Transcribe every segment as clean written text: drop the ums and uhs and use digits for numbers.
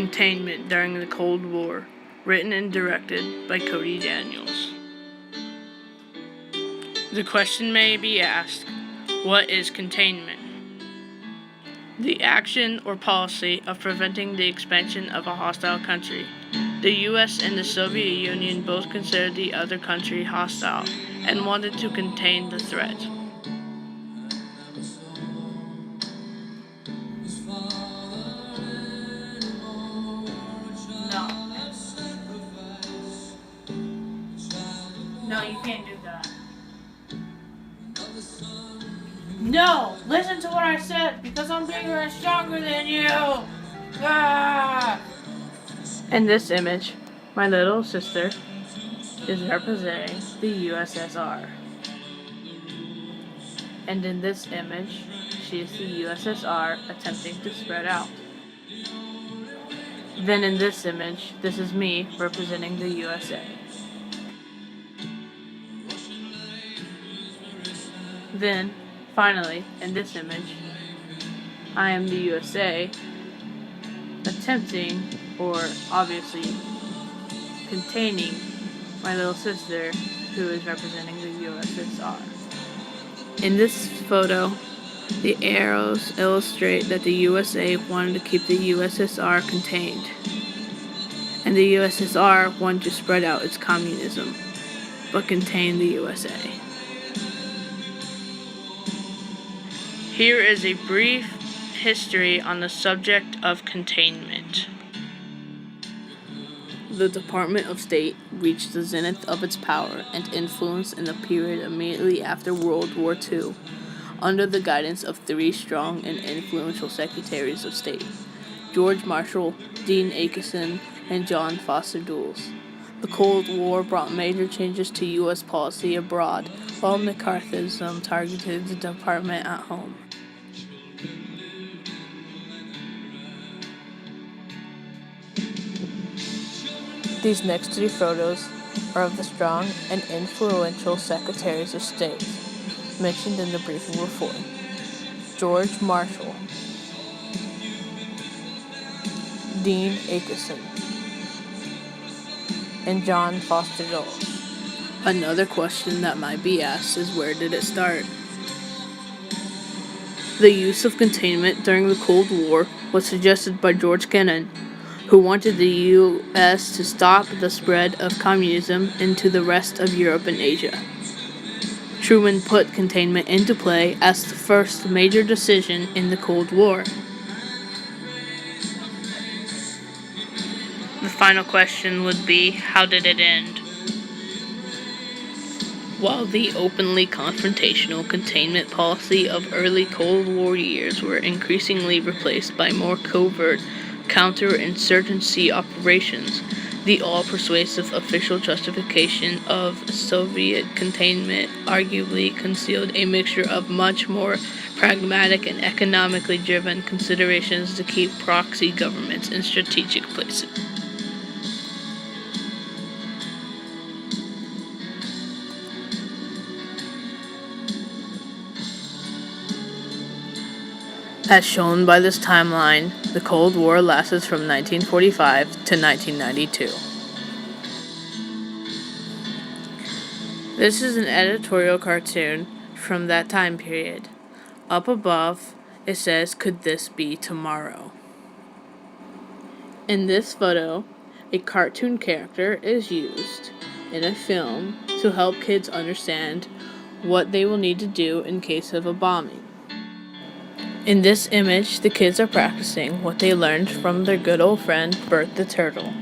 Containment during the Cold War, written and directed by Cody Daniels. The question may be asked, what is containment? The action or policy of preventing the expansion of a hostile country. The U.S. and the Soviet Union both considered the other country hostile and wanted to contain the threat. No, you can't do that. No, listen to what I said, because I'm bigger and stronger than you. Ah! In this image, my little sister is representing the USSR. And in this image, she is the USSR attempting to spread out. Then in this image, this is me representing the USA. Then, finally, in this image, I am the USA attempting, or obviously containing, my little sister who is representing the USSR. In this photo, the arrows illustrate that the USA wanted to keep the USSR contained, and the USSR wanted to spread out its communism, but contain the USA. Here is a brief history on the subject of containment. The Department of State reached the zenith of its power and influence in the period immediately after World War II, under the guidance of three strong and influential Secretaries of State, George Marshall, Dean Acheson, and John Foster Dulles. The Cold War brought major changes to U.S. policy abroad, while McCarthyism targeted the department at home. These next three photos are of the strong and influential Secretaries of State mentioned in the briefing report. George Marshall, Dean Acheson, and John Foster Dulles. Another question that might be asked is, where did it start? The use of containment during the Cold War was suggested by George Kennan, who wanted the U.S. to stop the spread of communism into the rest of Europe and Asia. Truman put containment into play as the first major decision in the Cold War. The final question would be, how did it end? While the openly confrontational containment policy of early Cold War years were increasingly replaced by more covert counterinsurgency operations, the all-persuasive official justification of Soviet containment arguably concealed a mixture of much more pragmatic and economically driven considerations to keep proxy governments in strategic places. As shown by this timeline, the Cold War lasted from 1945 to 1992. This is an editorial cartoon from that time period. Up above, it says, "Could this be tomorrow?" In this photo, a cartoon character is used in a film to help kids understand what they will need to do in case of a bombing. In this image, the kids are practicing what they learned from their good old friend, Bert the Turtle.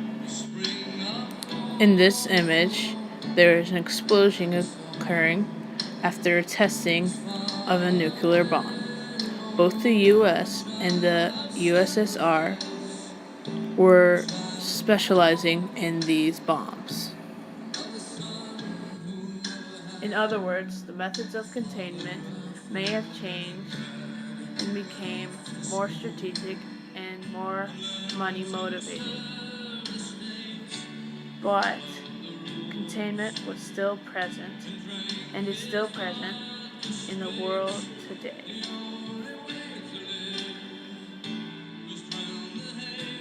In this image, there is an explosion occurring after testing of a nuclear bomb. Both the U.S. and the USSR were specializing in these bombs. In other words, the methods of containment may have changed and became more strategic and more money motivated. But containment was still present and is still present in the world today.